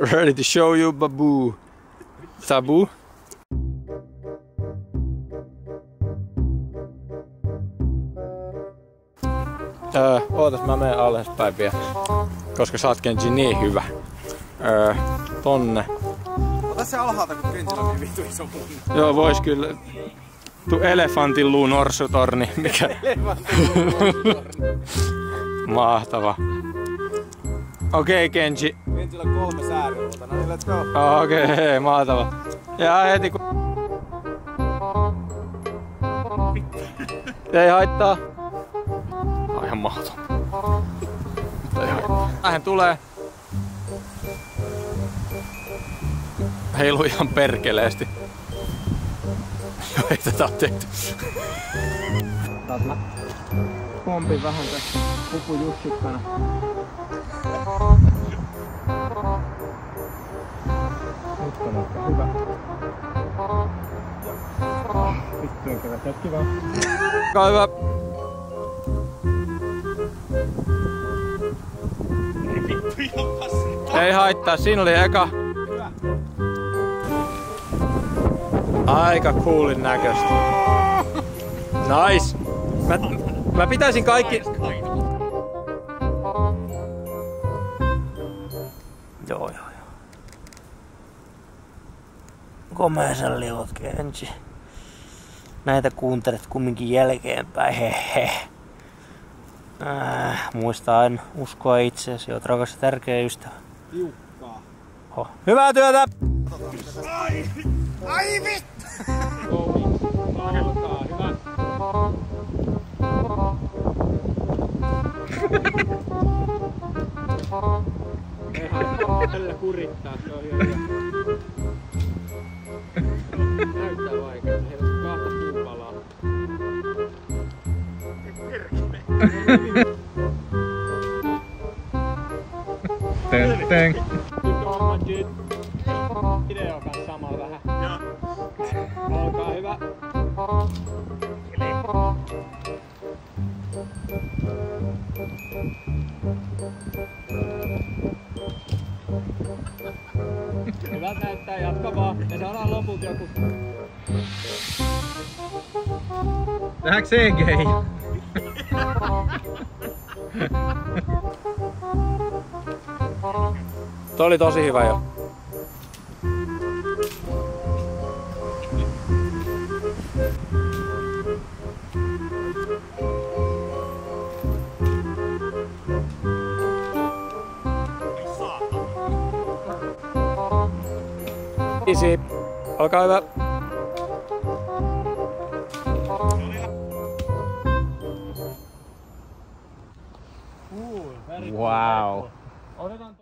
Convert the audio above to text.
Ready to show you Babu. Sabu? Ootas, mä menen alaspäin vielä. Koska sä oot Kenji niin hyvä. Tonne. Ota se alhaalta, kun Kenjillä on niin vittu iso mun. Joo, vois kyllä. Tuu elefantin luu norsutorni. Mikä? Elefantin luu norsutorni. Mahtava. Okei, Kenji. Kenjillä on 3 sääriluuta. No niin, let's go. Okei, mahtava. Ja heti kun... Ei haittaa. Tää on ihan mahdoton. Ei haittaa. Tähän tulee. Heilu ihan perkeleesti. Joo, ei tätä oo tehty. Mä pompin vähän tässä pupujussikkana. Nyt on aika hyvä. Vittu on kevät hetki vaan. Olkaa hyvä. Ei vittu ihan paskaa. Ei haittaa, siinä oli eka. Hyvä. Aika coolin näköistä. Nice. Mä pitäisin kaikki... Joo. Komeisen liot, Kenji. Näitä kuuntelet kumminkin jälkeenpäin, hehe. Muista aina uskoa itseesi, oot rakas ja tärkeä ystävä. Tiukkaa. Hyvää työtä! Ai vittu! Olkaa hyvä. Ei haittaa tällä kurittaa, se on hyvä. Näyttää vaikeaa, heillä on 2 puupalaa. Teng. Video kanssa samalla vähän. Olkaa hyvä. Hyvä näyttää, jatka vaan. Me saadaan loput joku. Tehdäänkö CGI? Toi oli tosi hyvä jo. Easy. Olkaa hyvä. Wow. Otetaan